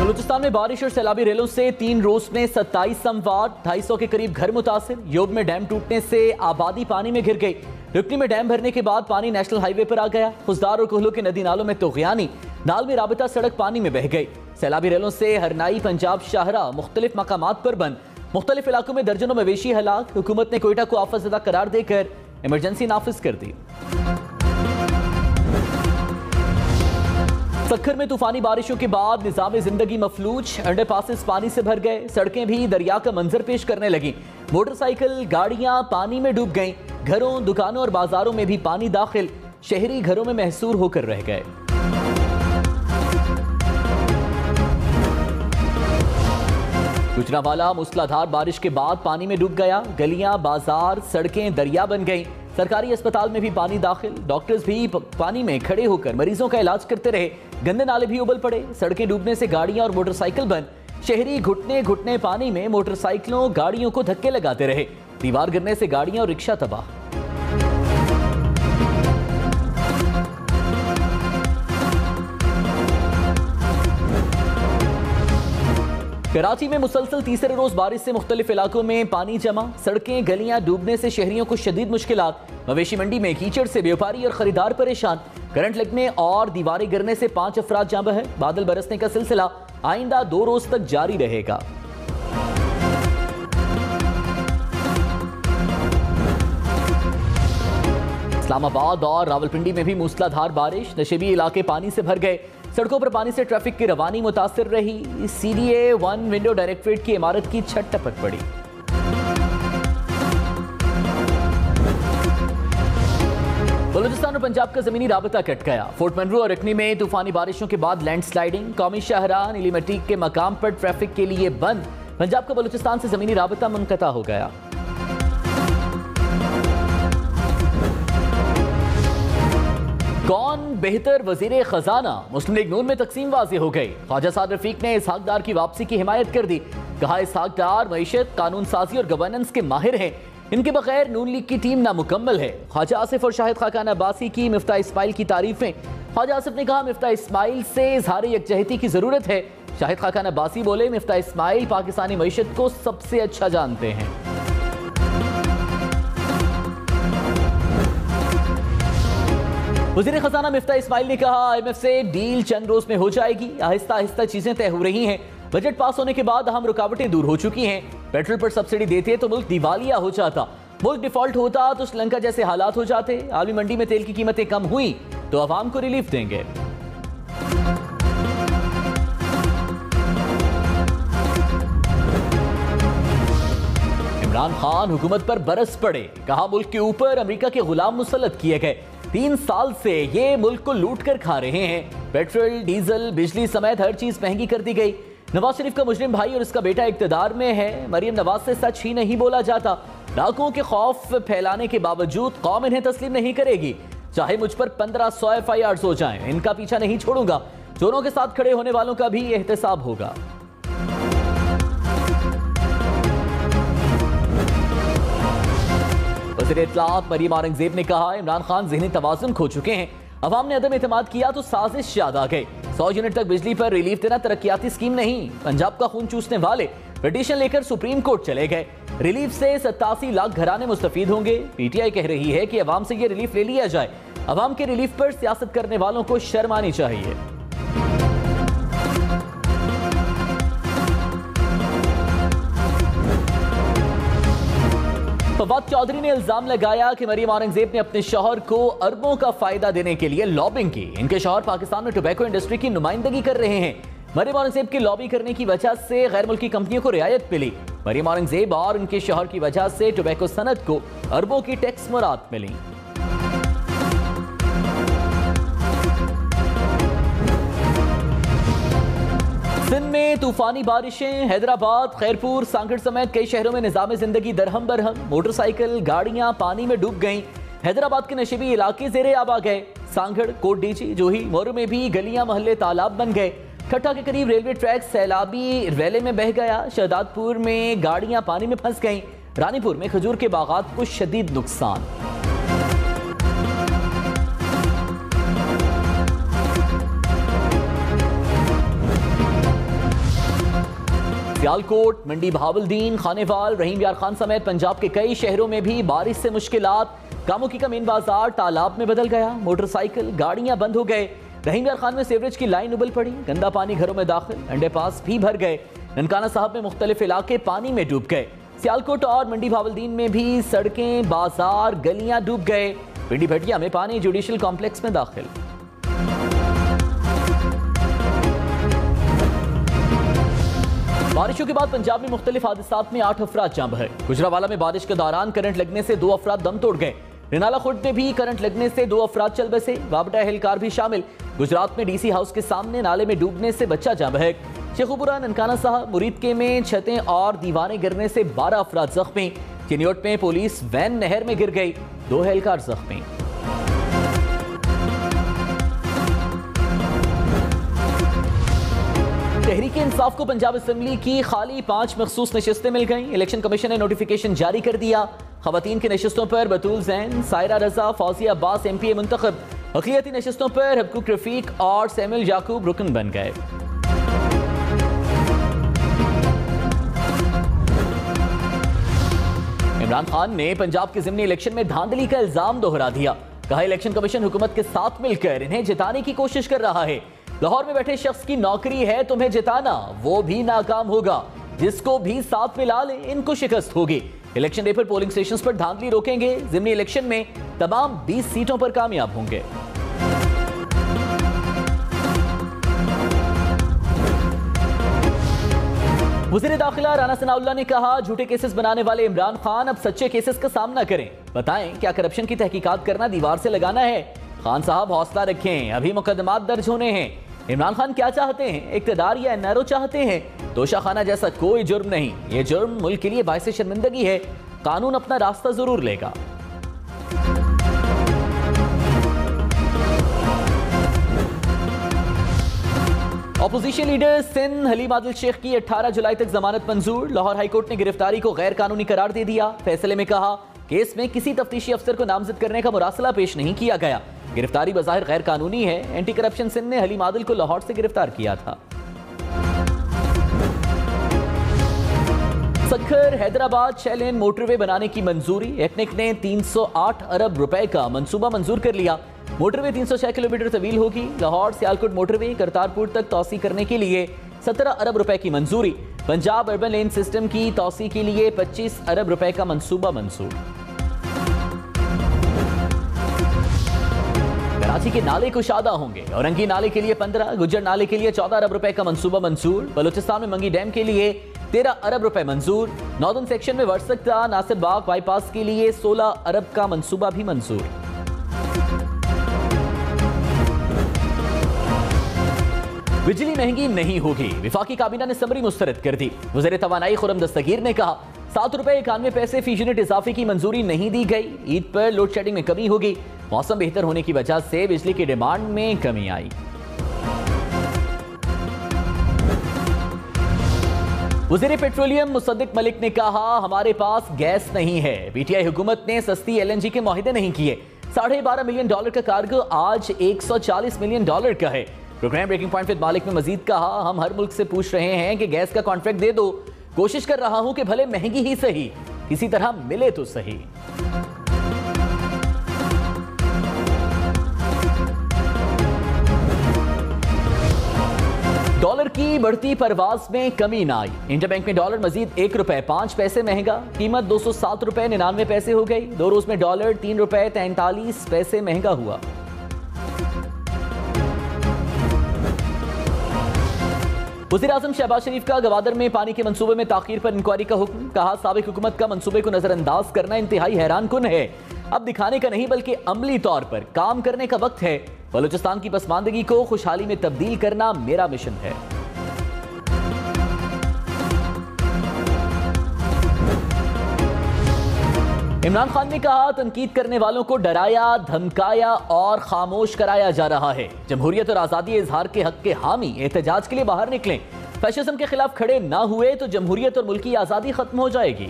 बलूचिस्तान में बारिश और सैलाबी रेलों से 3 रोज में 27 अमवात, 250 के करीब घर मुतासिर। योब में डैम टूटने से आबादी पानी में घिर गई। रुकनी में डैम भरने के बाद पानी नेशनल हाईवे पर आ गया। खुजदार और कोहलों के नदी नालों में तोगयानी, नाल में राबिता सड़क पानी में बह गई। सैलाबी रेलों से हरनाई, पंजाब, शाहरा मुख्तलिफ मकामात पर बंद। मुख्तलिफ इलाकों में दर्जनों मवेशी हलाक। हुकूमत ने कोयटा को आफतज़दा करार देकर इमरजेंसी नाफिज कर दी। सक्खर में तूफानी बारिशों के बाद निज़ाम जिंदगी मफलूज। अंडरपासेस पानी से भर गए। सड़कें भी दरिया का मंजर पेश करने लगी। मोटरसाइकिल, गाड़ियां पानी में डूब गईं। घरों, दुकानों और बाजारों में भी पानी दाखिल। शहरी घरों में महसूर होकर रह गए। गुजरांवाला मूसलाधार बारिश के बाद पानी में डूब गया। गलियां, बाजार, सड़कें दरिया बन गईं। सरकारी अस्पताल में भी पानी दाखिल। डॉक्टर्स भी पानी में खड़े होकर मरीजों का इलाज करते रहे। गंदे नाले भी उबल पड़े। सड़कें डूबने से गाड़ियां और मोटरसाइकिल बंद। शहरी घुटने घुटने पानी में मोटरसाइकिलों, गाड़ियों को धक्के लगाते रहे। दीवार गिरने से गाड़ियां और रिक्शा तबाह। कराची में मुसलसल तीसरे रोज बारिश से मुख्तलिफ इलाकों में पानी जमा। सड़कें, गलियां डूबने से शहरियों को शदीद मुश्किलात। मवेशी मंडी में कीचड़ से व्यापारी और खरीदार परेशान। करंट लगने और दीवारें गिरने से 5 अफराद जाँ बहक। बादल बरसने का सिलसिला आइंदा 2 रोज तक जारी रहेगा। इस्लामाबाद और रावलपिंडी में भी मूसलाधार बारिश। नशेबी इलाके पानी से भर गए। सड़कों पर पानी से ट्रैफिक की रवानी मुतासिर रही। सीडीए 1 विंडो डायरेक्टरेट की इमारत की छत टपक पड़ी। बलूचिस्तान और पंजाब का जमीनी राबता कट गया। फोर्ट मनरू और रकनी में तूफानी बारिशों के बाद लैंडस्लाइडिंग। कौमी शाहराह नीली मिट्टी के मकाम पर ट्रैफिक के लिए बंद। पंजाब का बलूचिस्तान से जमीनी राबता मुनक़ता हो गया। कौन बेहतर वजीर खजाना, मुस्लिम लीग नून में तकसीम वाज़ेह हो गई। ख्वाजा साद रफीक ने इसहाक डार की वापसी की हिमायत कर दी। कहा इसहाक डार मईशत, कानून साजी और गवर्नेंस के माहिर हैं। इनके बगैर नून लीग की टीम नामुकम्मल है। ख्वाजा आसिफ और शाहिद खाकान अब्बासी की मिफ्ता इस्माइल की तारीफें। ख्वाजा आसिफ ने कहा मिफ्ता इस्माइल से इजहार यकजहती की जरूरत है। शाहिद खाकान अब्बासी बोले मिफ्ता इस्माइल पाकिस्तानी मईशत को सबसे अच्छा जानते हैं। वज़ीर खजाना मिफ्ता इस्माइल ने कहा IMF से डील चंद रोज में हो जाएगी। आहिस्ता आहिस्ता चीजें तय हो रही हैं। बजट पास होने के बाद अहम रुकावटें दूर हो चुकी हैं। पेट्रोल पर सब्सिडी देते तो मुल्क दिवालिया हो जाता। मुल्क डिफॉल्ट होता तो श्रीलंका जैसे हालात हो जाते। आलमी मंडी में तेल की कीमतें कम हुई तो अवाम को रिलीफ देंगे। इमरान खान हुकूमत पर बरस पड़े। कहा मुल्क के ऊपर अमेरिका के गुलाम मुसल्लत किए गए। 3 साल से ये मुल्क को लूट कर खा रहे हैं। पेट्रोल, डीजल, बिजली समेत हर चीज महंगी कर दी गई। नवाज शरीफ का मुजरिम भाई और उसका बेटा इक्तदार में है। मरियम नवाज से सच ही नहीं बोला जाता। लाखों के खौफ फैलाने के बावजूद कौम इन्हें तस्लीम नहीं करेगी। चाहे मुझ पर 1500 FIRs हो जाएं, इनका पीछा नहीं छोड़ूंगा। चोरों के साथ खड़े होने वालों का भी एहतसाब होगा। वज़ीर इत्तलाआत मरियम औरंगजेब ने कहा इमरान खान ज़हनी तवाज़ुन खो चुके हैं। अवाम ने अदम एतमाद किया तो साजिश याद आ गई। 100 यूनिट तक बिजली पर रिलीफ देना तरक्याती स्कीम नहीं। पंजाब का खून चूसने वाले पिटीशन लेकर सुप्रीम कोर्ट चले गए। रिलीफ से 87 लाख घराने मुस्तफीद होंगे। PTI कह रही है कि अवाम से यह रिलीफ ले लिया जाए। अवाम के रिलीफ पर सियासत करने वालों को शर्म आनी चाहिए। फवाद चौधरी ने इल्जाम लगाया कि मरियम औरंगजेब ने अपने शौहर को अरबों का फायदा देने के लिए लॉबिंग की। इनके शौहर पाकिस्तान में टोबैको इंडस्ट्री की नुमाइंदगी कर रहे हैं। मरियम औरंगजेब की लॉबी करने की वजह से गैर मुल्की कंपनियों को रियायत मिली। मरियम औरंगजेब और उनके शौहर की वजह से टोबैको सनत को अरबों की टैक्स मुराद मिली। सिंध में तूफानी बारिशें। हैदराबाद, खैरपुर, सांगड़ समेत कई शहरों में निजाम जिंदगी दरहम बरहम। मोटरसाइकिल, गाड़ियां पानी में डूब गईं। हैदराबाद के नशेबी इलाके ज़ेरे आब आ गए। सांगड़, कोट डीजी, जोही, मोरू में भी गलियां, मोहल्ले तालाब बन गए। ठट्टा के करीब रेलवे ट्रैक सैलाबी रेले में बह गया। शहदादपुर में गाड़ियां पानी में फंस गईं। रानीपुर में खजूर के बागात को शदीद नुकसान। सियालकोट, मंडी बहावलदीन, खानेवाल, रहीम यार खान समेत पंजाब के कई शहरों में भी बारिश से मुश्किलात। कामों की का मेन बाजार तालाब में बदल गया, मोटरसाइकिल गाड़ियां बंद हो गए। रहीम यार खान में सीवरेज की लाइन उबल पड़ी, गंदा पानी घरों में दाखिल, अंडरपास भी भर गए। ननकाना साहब में मुख्तलिफ इलाके पानी में डूब गए। सियालकोट और मंडी बहावलदीन में भी सड़कें, बाजार, गलियां डूब गए। पिंडी भटिया में पानी जुडिशल कॉम्प्लेक्स में दाखिल। बारिशों के बाद पंजाब में मुख्तलिफ हादसात में 8 अफराद जान बहे। गुजरावाला में बारिश के दौरान करंट लगने से 2 अफराद दम तोड़ गए। रिनाला खुर्द में भी करंट लगने से 2 अफराद चल बसे, वाबटा एहलकार भी शामिल। गुजरात में डीसी हाउस के सामने नाले में डूबने से बच्चा जान बहे। शेखुपुरा, ननकाना साहब, मुरीदके में छतें और दीवारें गिरने से 12 अफराद जख्मी। चिन्योट में पुलिस वैन नहर में गिर गई, 2 एहलकार जख्मी। तहरीक इंसाफ को पंजाब असेंबली की खाली 5 मखसूस नशिस्तें मिल गईं। इलेक्शन कमीशन ने नोटिफिकेशन जारी कर दिया। खवातीन की नशिस्तों पर बतूल जैन, सायरा रजा, फौजिया अब्बास MPA मुंतखब। अक़लियती नशिस्तों पर हबकुक रफीक और सैमुअल याकूब रुकन बन गए। इमरान खान ने पंजाब के ज़िमनी इलेक्शन में धांधली का इल्जाम दोहरा दिया। कहा इलेक्शन कमीशन हुकूमत के साथ मिलकर इन्हें जिताने की कोशिश कर रहा है। लाहौर में बैठे शख्स की नौकरी है तुम्हें जिताना, वो भी नाकाम होगा। जिसको भी साथ मिला ले इनको शिकस्त होगी। इलेक्शन डे पर पोलिंग स्टेशंस पर धांधली रोकेंगे। ज़िमनी इलेक्शन में तमाम 20 सीटों पर कामयाब होंगे। वज़ीर दाखिला राना सनाउल्लाह ने कहा झूठे केसेस बनाने वाले इमरान खान अब सच्चे केसेस का सामना करें। बताएं क्या करप्शन की तहकीकात करना दीवार से लगाना है? खान साहब हौसला रखें, अभी मुकदमात दर्ज होने हैं। इमरान खान क्या चाहते हैं, इक्तदार या NRO चाहते हैं? तोशाखाना जैसा कोई जुर्म नहीं, ये जुर्म मुल्क के लिए बाइस शर्मिंदगी है। कानून अपना रास्ता जरूर लेगा। ऑपोजिशन लीडर सिंध हलीम आदिल शेख की 18 जुलाई तक जमानत मंजूर। लाहौर हाईकोर्ट ने गिरफ्तारी को गैर कानूनी करार दे दिया। फैसले में कहा केस में किसी तफ्तीशी अफसर को नामजद करने का मुरासला पेश नहीं किया गया। गिरफ्तारी बज़ाहिर गैर कानूनी है। एंटी करप्शन सिंध ने हलीम आदिल को लाहौर से गिरफ्तार किया था। सक्खर हैदराबाद 6 लेन मोटरवे बनाने की मंजूरी। एक्निक ने 308 अरब रुपए का मंसूबा मंजूर कर लिया। मोटरवे 306 किलोमीटर तवील होगी। लाहौर सियालकोट मोटरवे करतारपुर तक तौसी करने के लिए 17 अरब रुपए की मंजूरी। पंजाब अर्बन लेन सिस्टम की तौसी के लिए 25 अरब रुपए का मंसूबा मंजूर। कराची के नाले कुशादा होंगे। औरंगी नाले के लिए 15, गुज्जर नाले के लिए 14 अरब रुपए का मंसूबा मंजूर। बलूचिस्तान में मंगी डैम के लिए 13 अरब रुपए मंजूर। नॉर्दर्न सेक्शन में वर्सकता नासिर बाग बाईपास के लिए 16 अरब का मंसूबा भी मंजूर। बिजली महंगी नहीं होगी, विफाकी काबीना ने समरी मुस्तरद कर दी। वज़ीर तवानाई खुर्रम दस्तगीर ने कहा 7 रुपए 91 पैसे फी यूनिट इजाफे की मंजूरी नहीं दी गई। ईद पर लोड शेडिंग में कमी होगी। मौसम बेहतर होने की वजह से बिजली की डिमांड में कमी आई। वज़ीर पेट्रोलियम मुसद्दिक मलिक ने कहा हमारे पास गैस नहीं है। PTI हुकूमत ने सस्ती LNG के मुआहदे नहीं किए। $12.5 मिलियन का कार्गो आज $140 मिलियन का है। प्रोग्राम ब्रेकिंग पॉइंट विद मालिक में मजीद कहा हम हर मुल्क से पूछ रहे हैं कि गैस का कॉन्ट्रैक्ट दे दो। कोशिश कर रहा हूं कि भले महंगी ही सही, किसी तरह मिले तो सही। डॉलर की बढ़ती परवाज में कमी ना आई। इंटरबैंक में डॉलर मजीद ₹1.05 महंगा, कीमत 207 रुपए 99 पैसे हो गई। 2 रोज में डॉलर ₹3.43 महंगा हुआ। वज़ीर आज़म शहबाज शरीफ का गवादर में पानी के मंसूबे में ताखीर पर इंक्वायरी का हुक्म। कहा साबिक हुकूमत का मंसूबे को नजरअंदाज करना इंतहाई हैरान कुन है। अब दिखाने का नहीं बल्कि अमली तौर पर काम करने का वक्त है। बलूचिस्तान की पसमानदगी को खुशहाली में तब्दील करना मेरा मिशन है। इमरान खान ने कहा तनकीद करने वालों को डराया, धमकाया और खामोश कराया जा रहा है। जमहूरियत और आज़ादी इजहार के हक के हामी एहतजाज के लिए बाहर निकलें। फैशिज्म के खिलाफ खड़े ना हुए तो जमहूरियत और मुल्की आज़ादी खत्म हो जाएगी।